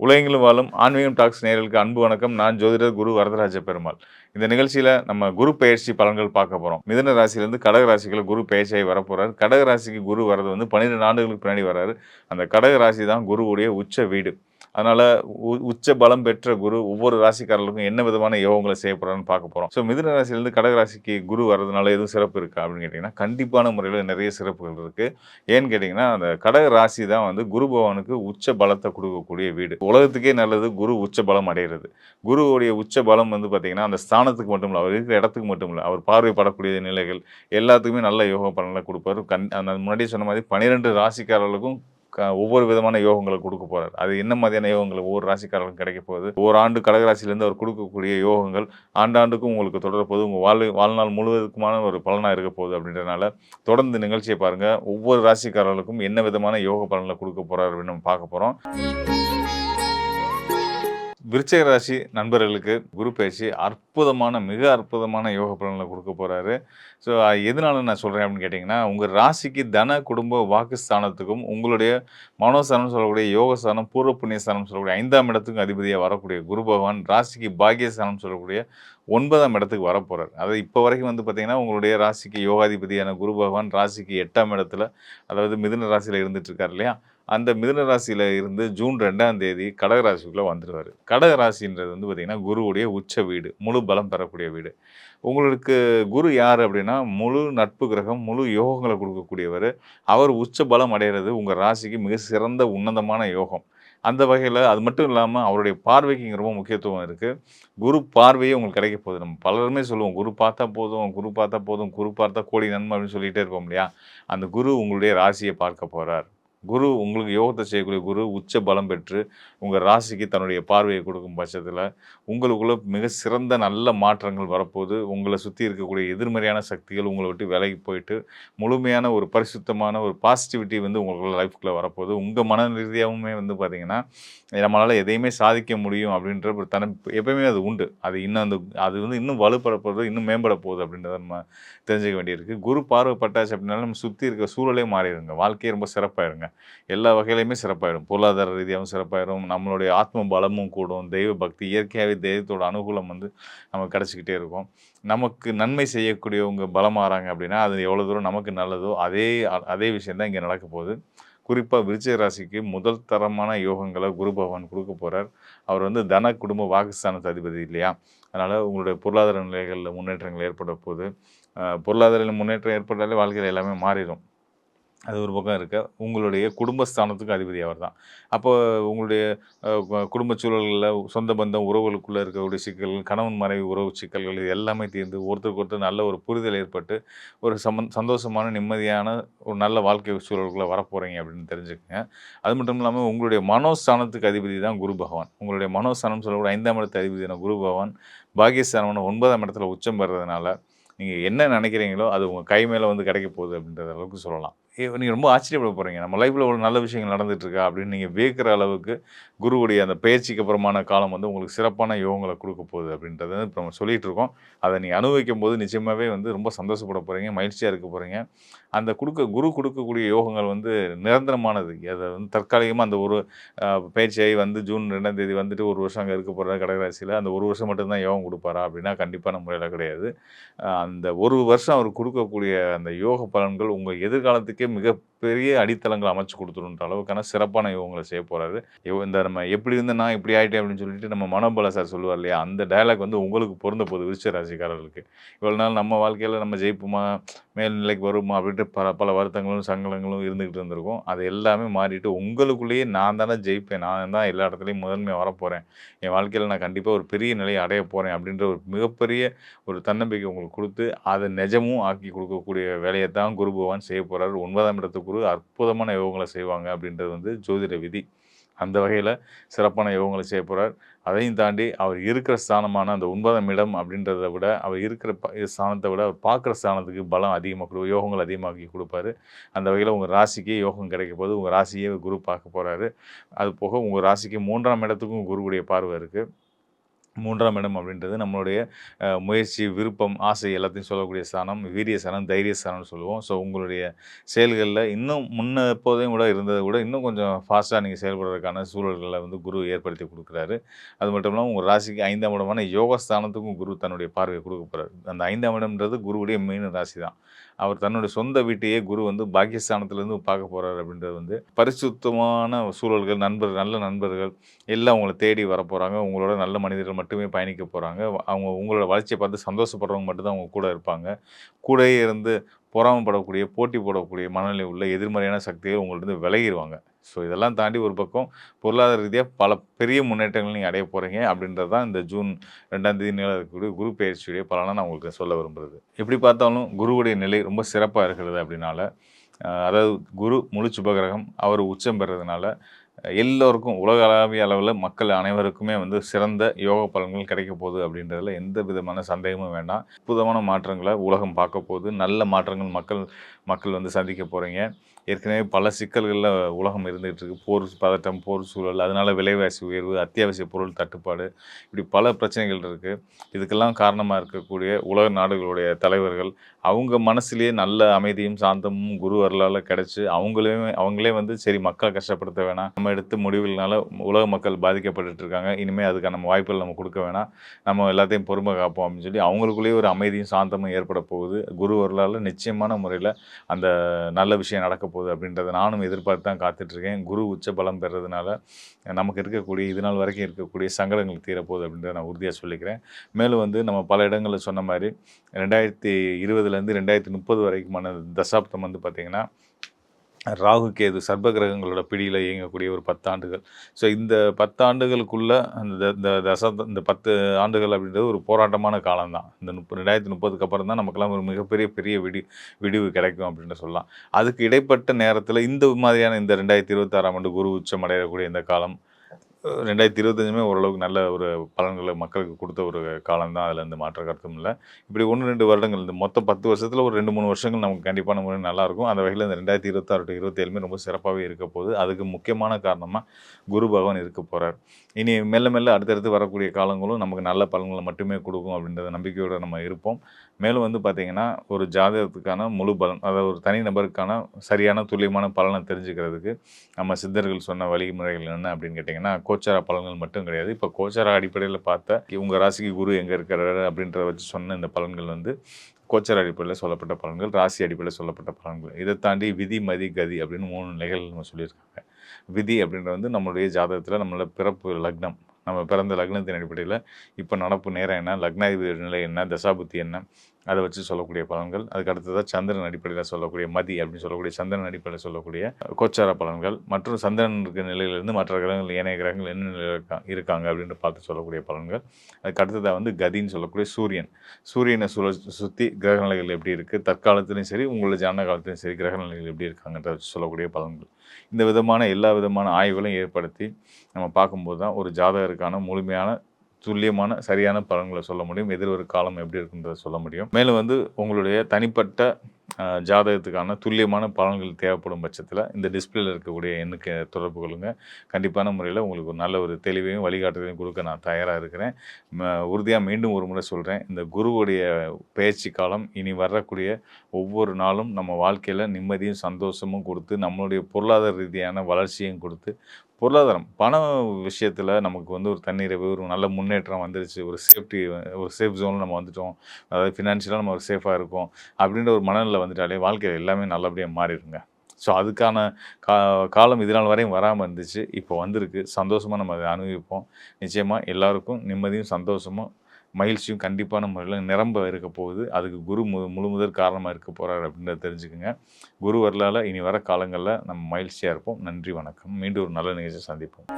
உலகெங்கிலும் வாழும் ஆன்மீகம் டாக்ஸ் நேயர்களுக்கு அன்பு வணக்கம். நான் ஜோதிடர் குரு வரதராஜ பெருமாள். இந்த நிகழ்ச்சியில நம்ம குரு பெயர்ச்சி பலன்கள் பார்க்க போறோம். மிதுன ராசியிலிருந்து கடக ராசிக்குள்ள குரு பெயர்ச்சியாகி வரப்போறாரு. கடக ராசிக்கு குரு வரது வந்து 12 ஆண்டுகளுக்கு பின்னாடி வராரு. அந்த கடக ராசி தான் குருவுடைய உச்ச வீடு. அதனால உச்ச பலம் பெற்ற குரு ஒவ்வொரு ராசிக்காரர்களுக்கும் என்ன விதமான யோகங்கள செய்ய போறாருன்னு பார்க்க போறோம். மிதுன ராசியிலிருந்து கடக ராசிக்கு குரு வரதுனால எதுவும் சிறப்பு இருக்கா அப்படின்னு கேட்டீங்கன்னா, கண்டிப்பான முறையில நிறைய சிறப்புகள் இருக்கு. ஏன்னு கேட்டீங்கன்னா, அந்த கடக ராசி தான் வந்து குரு பகவானுக்கு உச்ச பலத்த குடுக்கக்கூடிய வீடு. உலகத்துக்கே நல்லது குரு உச்ச பலம் அடையிறது. குருவுடைய உச்ச பலம் வந்து பார்த்தீங்கன்னா, அந்த ஸ்தானத்துக்கு மட்டும் இல்ல, அவர் இருக்கிற இடத்துக்கு மட்டும் இல்ல, அவர் பார்வை படக்கூடிய நிலைகள் எல்லாத்துக்குமே நல்ல யோக பலன்கள குடுப்பாரு. நான் முன்னாடியே சொன்ன மாரி 12 ராசிக்காரர்களுக்கும் ஒவ்வொரு விதமான யோகங்கள குடுக்க போறாரு. அது என்ன மாதிரியான யோகங்கள் ஒவ்வொரு ராசிக்காரர்களுக்கும் கிடைக்க போகுது. ஓராண்டு கடகராசியிலேருந்து அவர் குடுக்கக்கூடிய யோகங்கள் ஆண்டாண்டுக்கும் உங்களுக்கு தொடரப்போகுது. உங்க வாழ்நாள் முழுவதுக்குமான ஒரு பலனா இருக்க போகுது அப்படின்றதுனால, தொடர்ந்து நிகழ்ச்சிய பாருங்க. ஒவ்வொரு ராசிக்காரர்களுக்கும் என்ன விதமான யோக பலன்கள குடுக்க போறாரு அப்படின்னு நம்ம பார்க்க போறோம். விருச்சிக ராசி நண்பர்களுக்கு குரு பயிற்சி அற்புதமான, மிக அற்புதமான யோக பலன்கள குடுக்க போறாரு. எதனால நான் சொல்றேன் அப்படின்னு கேட்டீங்கன்னா, உங்க ராசிக்கு தன, குடும்ப, வாக்குஸ்தானத்துக்கும் உங்களுடைய மனோஸ்தானம்னு சொல்லக்கூடிய யோகஸ்தானம், பூர்வ புண்ணியஸ்தானம்னு சொல்லக்கூடிய 5ஆம் இடத்துக்கும் அதிபதியா வரக்கூடிய குரு பகவான் ராசிக்கு பாக்கியஸ்தானம்னு சொல்லக்கூடிய 9ஆம் இடத்துக்கு வரப்போறார். அதாவது இப்போ வரைக்கும் வந்து பார்த்தீங்கன்னா, உங்களுடைய ராசிக்கு யோகாதிபதியான குரு பகவான் ராசிக்கு 8ஆம் இடத்துல, அதாவது மிதுன ராசியில இருந்துட்டு இருக்காரு இல்லையா? அந்த மிதுன ராசியில இருந்து ஜூன் 2ஆம் தேதி கடக ராசிக்குள்ள வந்துருவாரு. கடக ராசின்றது வந்து பார்த்தீங்கன்னா, குருவுடைய உச்ச வீடு. முழு பலம் பெறக்கூடிய வீடு. உங்களுக்கு குரு யாரு அப்படின்னா, முழு நட்பு கிரகம், முழு யோகங்கள குடுக்கக்கூடியவரு. அவர் உச்ச பலம் அடையிறது உங்க ராசிக்கு மிக சிறந்த உன்னதமான யோகம். அந்த வகையில அது மட்டும் இல்லாம அவருடைய பார்வைக்கு இங்க ரொம்ப முக்கியத்துவம் இருக்கு. குரு பார்வையே உங்களுக்கு கிடைக்க போகுது. நம்ம பலருமே சொல்லுவோம், "குரு பார்த்தா போதும், குரு பார்த்தா போதும், குரு பார்த்தா கோடி நன்மை" அப்படின்னு சொல்லிட்டே இருப்போம் இல்லையா? அந்த குரு உங்களுடைய ராசிய பார்க்க போறார். குரு உங்களுக்கு யோகத்த செய்யக்கூடிய குரு உச்ச பலம் பெற்று, உங்க ராசிக்கு தன்னுடைய பார்வைய கொடுக்கும் பட்சத்தில, உங்களுக்குள்ள மிக சிறந்த நல்ல மாற்றங்கள் வரப்போது. உங்கள சுத்தி இருக்கக்கூடிய எதிர்மறையான சக்திகள் உங்கள விட்டு விலகி போயிட்டு, முழுமையான ஒரு பரிசுத்தமான ஒரு பாசிட்டிவிட்டி வந்து உங்களுக்குள்ள லைஃப்குள்ள வரப்போது. உங்க மன ரீதியாவுமே வந்து பார்த்தீங்கன்னா, நம்மளால எதையுமே சாதிக்க முடியும் அப்படின்ற ஒரு எப்பயுமே அது உண்டு. அது இன்னும் அது வந்து இன்னும் வலுப்பட போகுது, இன்னும் மேம்பட போகுது அப்படின்றத நம்ம தெரிஞ்சுக்க வேண்டியிருக்கு. குரு பார்வை பட்டாச்சு அப்படின்னாலும் நம்ம சுத்தி இருக்க சூழலே மாறிருங்க. வாழ்க்கையே ரொம்ப சிறப்பாயிருங்க. எல்லா வகையிலயுமே சிறப்பாயிடும். பொருளாதார ரீதியாவும் சிறப்பாயிரும். நம்மளுடைய ஆத்ம பலமும் கூடும். தெய்வ பக்தி இயற்கையாவே தெய்வத்தோட அனுகூலம் வந்து நமக்கு கிடைச்சுக்கிட்டே இருக்கும். நமக்கு நன்மை செய்யக்கூடியவங்க பலமாறாங்க அப்படின்னா, அது எவ்வளோ தூரம் நமக்கு நல்லதோ, அதே விஷயம் தான் இங்க நடக்க போகுது. குறிப்பா விருச்சிக ராசிக்கு முதல் தரமான யோகங்கள குரு பகவான் குடுக்க போறார். அவர் வந்து தன, குடும்ப, வாக்குஸ்தானத்து அதிபதி இல்லையா? அதனால உங்களுடைய பொருளாதார நிலைகள்ல முன்னேற்றங்கள் ஏற்பட போது. பொருளாதார முன்னேற்றம் ஏற்பட்டாலே வாழ்க்கையில எல்லாமே மாறிரும். அது ஒரு பக்கம் இருக்க. உங்களுடைய குடும்பஸ்தானத்துக்கு அதிபதி அவர்தான். அப்போ உங்களுடைய குடும்ப சூழல்கள்ல சொந்த பந்தம், உறவுகளுக்குள்ள இருக்கக்கூடிய சிக்கல்கள், கணவன் மனைவி உறவு சிக்கல்கள் இது எல்லாமே தீர்ந்து ஒருத்தருக்கு ஒருத்தர் நல்ல ஒரு புரிதல் ஏற்பட்டு, ஒரு சந்தோஷமான, நிம்மதியான ஒரு நல்ல வாழ்க்கை சூழலுக்குள்ள வரப்போறீங்க அப்படின்னு தெரிஞ்சுக்கங்க. அது மட்டும் இல்லாம உங்களுடைய மனோஸ்தானத்துக்கு அதிபதி தான் குரு பகவான். உங்களுடைய மனோஸ்தானம்னு சொல்லக்கூடிய 5ஆம் இடத்து அதிபதியான குரு பகவான் பாக்கியஸ்தானமான 9ஆம் இடத்துல உச்சம் பெறதுனால, நீங்க என்ன நினைக்கிறீங்களோ, அது உங்க கை மேல வந்து கிடைக்க போகுது அப்படின்ற அளவுக்கு சொல்லலாம். நீங்க ரொம்ப ஆச்சரியப்பட போறீங்க. நம்ம லைஃப்ல ஒரு நல்ல விஷயங்கள் நடந்துட்டு இருக்கா? அப்படின்னு நீங்க வியக்கிற அளவுக்கு குருவுடைய அந்த பெயர்ச்சிக்கு அப்புறமான காலம் வந்து உங்களுக்கு சிறப்பான யோகங்கள குடுக்க போகுது அப்படின்றத இப்ப நம்ம சொல்லிட்டு இருக்கோம். அத நீங்க அனுபவிக்கும்போது நிச்சயமாவே வந்து ரொம்ப சந்தோஷப்பட போறீங்க. மகிழ்ச்சியா இருக்க போறீங்க. அந்த குரு குடுக்கக்கூடிய யோகங்கள் வந்து நிரந்தரமானது. அத வந்து தற்காலிகமா அந்த ஒரு பெயர்ச்சியாகி வந்து ஜூன் 2ஆம் தேதி வந்துட்டு 1 வருஷம் அங்க இருக்க போறாரு கடகராசியில. அந்த 1 வருஷம் மட்டும் தான் யோகம் குடுப்பாரா? அப்படின்னா கண்டிப்பான முறையில கிடையாது. அந்த 1 வருஷம் அவர் குடுக்கக்கூடிய அந்த யோக பலன்கள் உங்க எதிர்காலத்துக்கே மிகப்பெரிய அடித்தளங்கள அமைச்சு குடுத்துருன்ற அளவுக்கான சிறப்பான யோகங்கள செய்ய போறாரு. இந்த நம்ம எப்படி இருந்தேன் நான் இப்படி ஆயிட்டேன் அப்படின்னு சொல்லிட்டு நம்ம மனோபல சார் சொல்லுவார் இல்லையா? அந்த டயலாக் வந்து உங்களுக்கு பொருந்த போகுது விருச்சிக ராசிக்காரர்களுக்கு. இவ்வளவு நாள் நம்ம வாழ்க்கையில நம்ம ஜெயிப்போமா? மேல்நிலைக்கு வருமா? அப்படின்ட்டு பல பல வருத்தங்களும், சங்கடங்களும் இருந்துகிட்டு இருந்திருக்கும். அது எல்லாமே மாறிட்டு உங்களுக்குள்ளேயே நான் தானே ஜெயிப்பேன். நான் தான் எல்லா இடத்துலயும் முதன்மையா வரப்போறேன். என் வாழ்க்கையில நான் கண்டிப்பா ஒரு பெரிய நிலைய அடைய போறேன் அப்படின்ற ஒரு மிகப்பெரிய ஒரு தன்னம்பிக்கை உங்களுக்கு குடுத்து, அத நிஜமும் ஆக்கி குடுக்கக்கூடிய வேலைய தான் குரு பகவான் செய்ய போறாரு. 9ஆம் இடத்து குரு அற்புதமான யோகங்கள செய்வாங்க அப்படின்றது வந்து ஜோதிட விதி. அந்த வகையில சிறப்பான யோகங்கள செய்ய போறார். அதையும் தாண்டி அவர் இருக்கிற ஸ்தானமான அந்த 9ஆம் இடம் அப்படின்றத விட, அவர் இருக்கிற ஸ்தானத்த விட அவர் பார்க்குற ஸ்தானத்துக்கு பலம் அதிகமா யோகங்கள் அதிகமாக்கி குடுப்பாரு. அந்த வகையில உங்க ராசிக்கே யோகம் கிடைக்க போது. உங்க ராசியே குரு பார்க்க போறாரு. அது போக உங்க ராசிக்கு 3ஆம் இடத்துக்கும் குருவுடைய பார்வை இருக்கு. 3ஆம் இடம் அப்படின்றது நம்மளுடைய முயற்சி, விருப்பம், ஆசை எல்லாத்தையும் சொல்லக்கூடிய ஸ்தானம். வீரிய ஸ்தானம், தைரிய ஸ்தானம்னு சொல்லுவோம். ஸோ உங்களுடைய செயல்கள்ல இன்னும் முன்ன எப்போதையும் கூட இருந்தத விட இன்னும் கொஞ்சம் ஃபாஸ்ட்டா நீங்க செயல்படுறதுக்கான சூழல்கள வந்து குரு ஏற்படுத்தி குடுக்குறாரு. அது மட்டும் இல்லாம உங்க ராசிக்கு 5ஆம் இடமான யோக ஸ்தானத்துக்கும் குரு தன்னுடைய பார்வைய குடுக்க போறாரு. அந்த 5ஆம் இடம்ன்றது குருவுடைய மீன ராசி தான். அவர் தன்னுடைய சொந்த வீட்டையே குரு வந்து பாக்கியஸ்தானத்திலேருந்து பார்க்க போறாரு அப்படின்றது வந்து பரிசுத்தமான சூழல்கள், நல்ல நண்பர்கள் எல்லாம் உங்கள தேடி வரப்போறாங்க. உங்களோட நல்ல மனிதர்கள் மட்டுமே பயணிக்க போறாங்க. அவங்க உங்களோட வளர்ச்சிய பார்த்து சந்தோஷப்படுறவங்க மட்டும் தான் உங்க கூட இருப்பாங்க. கூடயே இருந்து பொறாமைப்படக்கூடிய, போட்டி போடக்கூடிய மனநிலை உள்ள எதிர்மறையான சக்திகள் உங்கள்ட்டருந்து விலகிருவாங்க. ஸோ இதெல்லாம் தாண்டி ஒரு பக்கம் பொருளாதார ரீதியா பல பெரிய முன்னேற்றங்கள் நீங்க அடைய போறீங்க அப்படின்றது தான் இந்த ஜூன் 2ஆம் தேதி நிலவ இருக்கக்கூடிய குரு பெயர்ச்சியுடைய பலனா நான் உங்களுக்கு சொல்ல விரும்புறது. எப்படி பார்த்தாலும் குருவுடைய நிலை ரொம்ப சிறப்பா இருக்கிறது அப்படின்னால, அதாவது குரு முழு சுபகிரகம். அவர் உச்சம் பெறதுனால எல்லோருக்கும் உலகளாவிய அளவுல மக்கள் அனைவருக்குமே வந்து சிறந்த யோக பலன்கள் கிடைக்க போகுது அப்படின்றதுல எந்த விதமான சந்தேகமும் வேண்டாம். அற்புதமான மாற்றங்கள உலகம் பார்க்க போகுது. நல்ல மாற்றங்கள் மக்கள் மக்கள் வந்து சந்திக்க போறீங்க. ஏற்கனவே பல சிக்கல்கள்ல உலகம் இருந்துகிட்டு இருக்கு. போர் பதட்டம், போர் சூழல், அதனால விலைவாசி உயர்வு, அத்தியாவசிய பொருள் தட்டுப்பாடு, இப்படி பல பிரச்சனைகள் இருக்கு. இதுக்கெல்லாம் காரணமா இருக்கக்கூடிய உலக நாடுகளுடைய தலைவர்கள், அவங்க மனசுலயே நல்ல அமைதியும், சாந்தமும் குரு அருளால கிடைச்சு, அவங்களே வந்து சரி மக்கள கஷ்டப்படுத்த வேணாம். நம்ம எடுத்த முடிவுகள்னால உலக மக்கள் பாதிக்கப்பட்டுட்டு இருக்காங்க. இனிமே அதுக்கான வாய்ப்புகள் நம்ம குடுக்க வேணாம். நம்ம எல்லாத்தையும் பொறுமை காப்போம் அப்படின்னு சொல்லி அவங்களுக்குள்ளேயே ஒரு அமைதியும், சாந்தமும் ஏற்பட போகுது. குரு அருளால நிச்சயமான முறையில அந்த நல்ல விஷயம் நடக்க போகுது அப்படின்றத நானும் எதிர்பார்த்து தான் காத்துட்ருக்கேன். குரு உச்ச பலம் பெறதுனால நமக்கு இருக்கக்கூடிய இது நாள் வரைக்கும் இருக்கக்கூடிய சங்கடங்கள் தீரப்போகுது அப்படின்றத நான் உறுதியா சொல்லிக்கிறேன். மேலும் வந்து நம்ம பல இடங்கள்ல சொன்ன மாரி 2020லேருந்து 2030 வரைக்குமான தசாப்தம் வந்து பார்த்தீங்கன்னா, ராகு, கேது சர்ப்ப கிரகங்களோட பிடியில இயங்கக்கூடிய ஒரு 10 ஆண்டுகள். ஸோ இந்த 10 ஆண்டுகளுக்குள்ள அந்த இந்த இந்த 10 ஆண்டுகள் அப்படின்றது ஒரு போராட்டமான காலம் தான். இந்த 2030க்கு அப்புறம் தான் நமக்கெல்லாம் ஒரு மிகப்பெரிய விடிவு கிடைக்கும் அப்படின்னு சொல்லலாம். அதுக்கு இடைப்பட்ட நேரத்தில இந்த மாதிரியான இந்த 2026ஆம் ஆண்டு குரு உச்சம் அடையக்கூடிய இந்த காலம் 2025மே ஓரளவுக்கு நல்ல ஒரு பலன்கள மக்களுக்கு குடுத்த ஒரு காலம் தான். அதில எந்த மாற்று கருத்தும் இல்ல. இப்படி 1, 2 வருடங்கள் இந்த மொத்தம் 10 வருஷத்துல ஒரு 2, 3 வருஷங்கள் நமக்கு கண்டிப்பான முறையில நல்லாயிருக்கும். அந்த வகையில இந்த 2026 to 27மே ரொம்ப சிறப்பாவே இருக்க போகுது. அதுக்கு முக்கியமான காரணமா குரு பகவான் இருக்க போறார். இனி மெல்ல மெல்ல அடுத்தடுத்து வரக்கூடிய காலங்களும் நமக்கு நல்ல பலன்கள மட்டுமே குடுக்கும் அப்படின்ற நம்பிக்கையோட நம்ம இருப்போம். மேலும் வந்து பார்த்தீங்கன்னா, ஒரு ஜாதகத்துக்கான முழு பலன், அதாவது ஒரு தனி நபருக்கான சரியான துல்லியமான பலன தெரிஞ்சுக்கிறதுக்கு நம்ம சித்தர்கள் சொன்ன வழிமுறைகள் என்ன அப்படின்னு கேட்டிங்கன்னா, கோச்சார பலன்கள் மட்டும் கிடையாது. இப்போ கோச்சார அடிப்படையில பார்த்தா, உங்க ராசிக்கு குரு எங்க இருக்கிறாரு அப்படின்றத வச்சு சொன்ன இந்த பலன்கள் வந்து கோச்சார அடிப்படையில சொல்லப்பட்ட பலன்கள், ராசி அடிப்படையில சொல்லப்பட்ட பலன்கள். இதை தாண்டி விதி, மதி, கதி அப்படின்னு 3 நிலைகள் நம்ம சொல்லியிருக்காங்க. விதி அப்படின்றது வந்து நம்மளுடைய ஜாதகத்தில நம்மளோட பிறப்பு லக்னம். நம்ம பிறந்த லக்னத்தின் அடிப்படையில இப்போ நடப்பு நேரம் என்ன, லக்னாதிபதி நிலை என்ன, தசாபுத்தி என்ன, அத வச்சு சொல்லக்கூடிய பலன்கள். அதுக்கு அடுத்ததா சந்திரன் அடிப்படையில சொல்லக்கூடிய மதி அப்படின்னு சொல்லக்கூடிய சந்திரன் அடிப்படையில சொல்லக்கூடிய கோச்சார பலன்கள். மற்றும் சந்திரன் இருக்கிற நிலையிலிருந்து மற்ற கிரகங்கள், ஏனைய கிரகங்கள் என்ன நிலையில இருக்காங்க அப்படின்னு பார்த்து சொல்லக்கூடிய பலன்கள். அதுக்கு அடுத்ததா வந்து கதின்னு சொல்லக்கூடிய சூரியன். சூரியனை சுத்தி கிரக நிலைகள் எப்படி இருக்கு, தற்காலத்திலும் சரி, உங்களோட ஜனன காலத்திலும் சரி கிரக நிலைகள் எப்படி இருக்காங்கன்றத வச்சு சொல்லக்கூடிய பலன்கள். இந்த விதமான எல்லா விதமான ஆய்வுகளையும் ஏற்படுத்தி நம்ம பார்க்கும்போது தான் ஒரு ஜாதகருக்கான முழுமையான, துல்லியமான, சரியான பலன்களை சொல்ல முடியும். எதிர்வரும் காலம் எப்படி இருக்குன்றத சொல்ல முடியும். மேலும் வந்து உங்களுடைய தனிப்பட்ட ஜாதகத்துக்கான துல்லியமான பலன்கள் தேவைப்படும் பட்சத்தில் இந்த டிஸ்பிளேல இருக்கக்கூடிய எண்ணுக்கு தொடர்பு கொள்ளுங்க. கண்டிப்பான முறையில் உங்களுக்கு ஒரு நல்ல ஒரு தெளிவையும் வழிகாட்டுதலையும் கொடுக்க நான் தயாராக இருக்கிறேன். உறுதியாக மீண்டும் ஒரு முறை சொல்கிறேன், இந்த குருவுடைய பயிற்சி காலம் இனி வரக்கூடிய ஒவ்வொரு நாளும் நம்ம வாழ்க்கையில் நிம்மதியும் சந்தோஷமும் கொடுத்து, நம்மளுடைய பொருளாதார ரீதியான வளர்ச்சியும் கொடுத்து, பொருளாதாரம் பண விஷயத்தில் நமக்கு வந்து ஒரு தன்னிறைவு, ஒரு நல்ல முன்னேற்றம் வந்துருச்சு, ஒரு சேஃப் ஜோனில் நம்ம வந்துட்டோம், அதாவது ஃபினான்ஷியலாக நம்ம ஒரு சேஃபாக இருக்கோம் அப்படின்ற ஒரு மனநிலை வந்துட்டாலே வாழ்க்கையில் எல்லாமே நல்லபடியாக மாறிடுங்க. ஸோ அதுக்கான காலம் இது நாள் வரையும் வராமல் இருந்துச்சு, இப்போ வந்திருக்கு. சந்தோஷமாக நம்ம அதை அனுபவிப்போம். நிச்சயமாக எல்லாருக்கும் நிம்மதியும் சந்தோஷமும் மகிழ்ச்சியும் கண்டிப்பான முறையில் நிரம்ப இருக்க போகுது. அதுக்கு குரு முழுமுதற் காரணமாக இருக்க போகிறார் அப்படின்றத தெரிஞ்சுக்கங்க. குரு வரலால் இனி வர காலங்களில் நம்ம மகிழ்ச்சியாக இருப்போம். நன்றி, வணக்கம். மீண்டும் ஒரு நல்ல நிகழ்ச்சியை சந்திப்போம்.